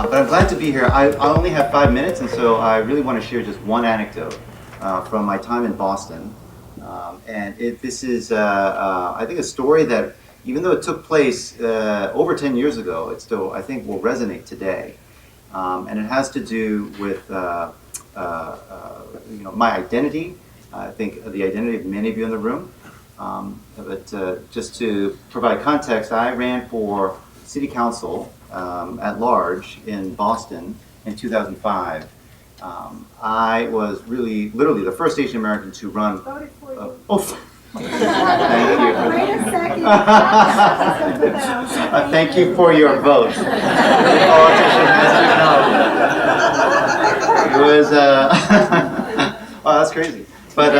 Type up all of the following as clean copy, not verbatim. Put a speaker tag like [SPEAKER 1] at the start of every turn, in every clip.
[SPEAKER 1] but I'm glad to be here. I only have 5 minutes, and so I really want to share just one anecdote from my time in Boston. This is, I think, a story that, even though it took place over 10 years ago, it still, I think, will resonate today. And it has to do with my identity. I think the identity of many of you in the room. Just to provide context, I ran for city council at large in Boston in 2005. I was literally the first Asian American to run.
[SPEAKER 2] Voted for you.
[SPEAKER 1] Thank you.
[SPEAKER 2] Wait a second.
[SPEAKER 1] Thank you for your vote. The politician has to know. It was, oh, that's crazy. But,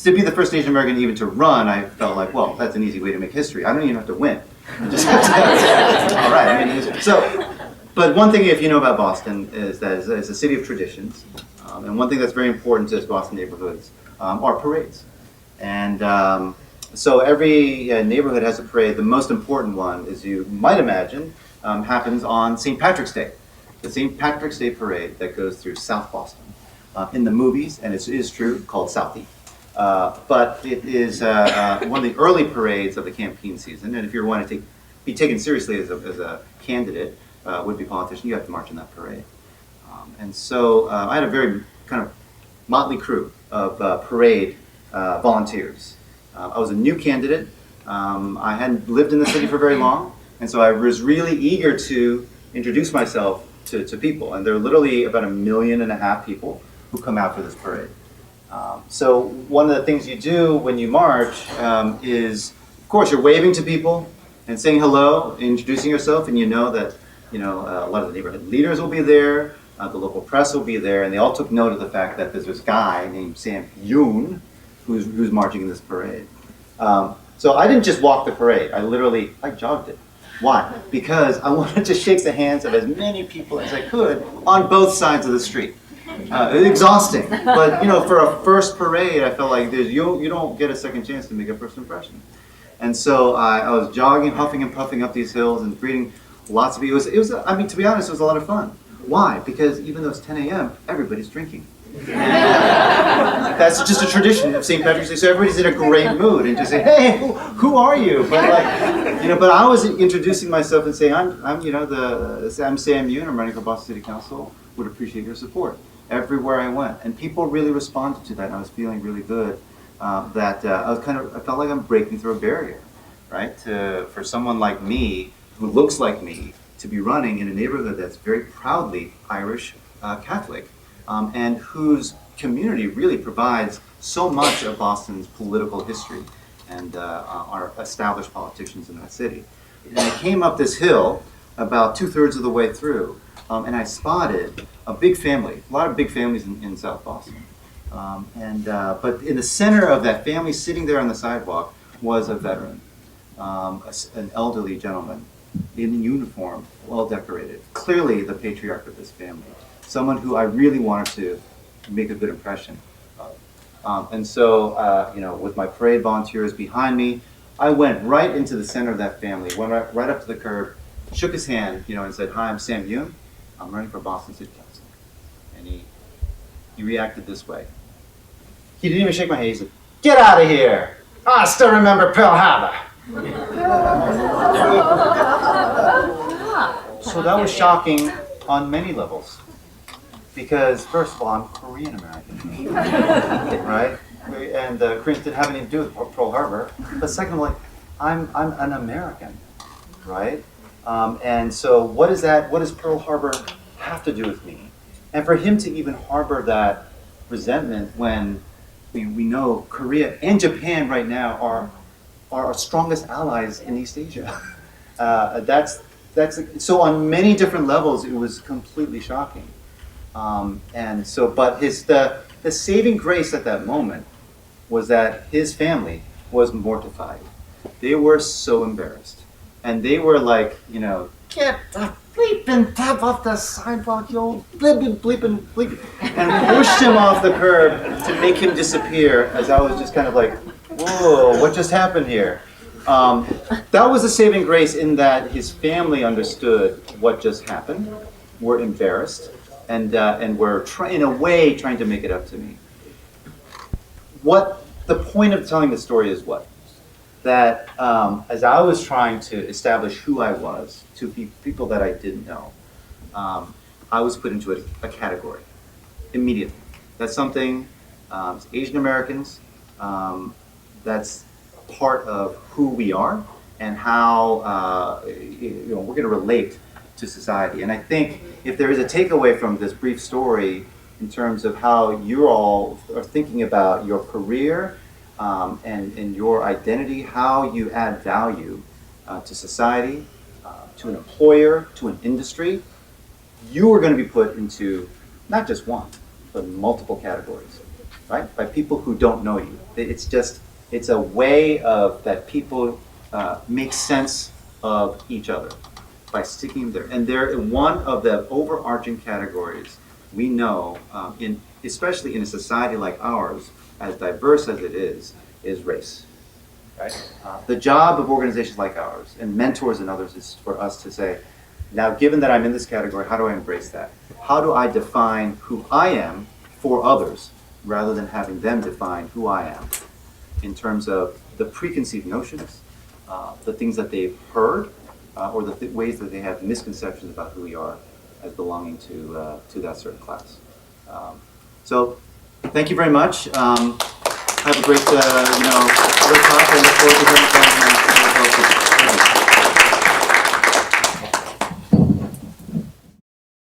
[SPEAKER 1] to be the first Asian American even to run, I felt like, well, that's an easy way to make history. I don't even have to win. I just have to, all right, I mean, but one thing, if you know about Boston, is that it's a city of traditions. And one thing that's very important to Boston neighborhoods are parades. And so every neighborhood has a parade. The most important one, as you might imagine, happens on St. Patrick's Day. The St. Patrick's Day parade that goes through South Boston. In the movies, and it is true, called Southie. But it is one of the early parades of the campaign season. And if you want to be taken seriously as a candidate, would-be politician, you have to march in that parade. And so I had a very kind of motley crew of parade volunteers. I was a new candidate. I hadn't lived in the city for very long, and so I was really eager to introduce myself to people. And there are literally about 1.5 million people who come out for this parade. So one of the things you do when you march is, of course, you're waving to people and saying hello, introducing yourself, and you know that a lot of the neighborhood leaders will be there. The local press will be there, and they all took note of the fact that there's this guy named Yoon who's marching in this parade. So I didn't just walk the parade. I jogged it. Why? Because I wanted to shake the hands of as many people as I could on both sides of the street. It's exhausting, but for a first parade, I felt like you don't get a second chance to make a first impression. And so I was jogging, huffing and puffing up these hills and greeting lots of people. It was I mean, to be honest, it was a lot of fun. Why? Because even though it's 10 a.m., everybody's drinking. That's just a tradition of St. Patrick's Day. So everybody's in a great mood and just say, "Hey, who are you?" But but I was introducing myself and saying, "I'm Sam Yoon. I'm running for Boston City Council. Would appreciate your support." Everywhere I went, and people really responded to that. And I was feeling really good I felt like I'm breaking through a barrier, right? For someone like me, who looks like me, to be running in a neighborhood that's very proudly Irish Catholic, and whose community really provides so much of Boston's political history and our established politicians in that city. And I came up this hill about 2/3 of the way through, and I spotted a big family, a lot of big families in South Boston. But in the center of that family, sitting there on the sidewalk, was a veteran, an elderly gentleman in uniform, well decorated, clearly the patriarch of this family, someone who I really wanted to make a good impression of. With my parade volunteers behind me, I went right into the center of that family, went right up to the curb, shook his hand, and said, "Hi, I'm Sam Yoon. I'm running for Boston City Council." And he reacted this way. He didn't even shake my hand. He said, "Get out of here! I still remember Pearl Harbor." So that was shocking on many levels. Because first of all, I'm Korean American, right? And Koreans didn't have anything to do with Pearl Harbor. But second of all, I'm an American, right? And so what does Pearl Harbor have to do with me? And for him to even harbor that resentment when we know Korea and Japan right now are our strongest allies in East Asia. That's so on many different levels, it was completely shocking. But the saving grace at that moment was that his family was mortified. They were so embarrassed. And they were like, "Get the bleeping tap off the sidewalk, you old bleeping. And pushed him off the curb to make him disappear, as I was just kind of like, "Whoa, what just happened here?" That was a saving grace in that his family understood what just happened, were embarrassed, and were in a way trying to make it up to me. What the point of telling the story is what? That as I was trying to establish who I was to people that I didn't know, I was put into a category immediately. That's something, Asian Americans, that's part of who we are and how we're going to relate to society. And I think if there is a takeaway from this brief story in terms of how you all are thinking about your career and your identity, how you add value to society, to an employer, to an industry, you are going to be put into not just one, but multiple categories, right? By people who don't know you. It's a way of that people make sense of each other by sticking there. And they're one of the overarching categories we know, especially in a society like ours, as diverse as it is race. Right? The job of organizations like ours and mentors and others is for us to say, now given that I'm in this category, how do I embrace that? How do I define who I am for others rather than having them define who I am in terms of the preconceived notions, the things that they've heard, or the ways that they have misconceptions about who we are as belonging to that certain class. So thank you very much. Have a great, great talk, and look forward to hearing from you.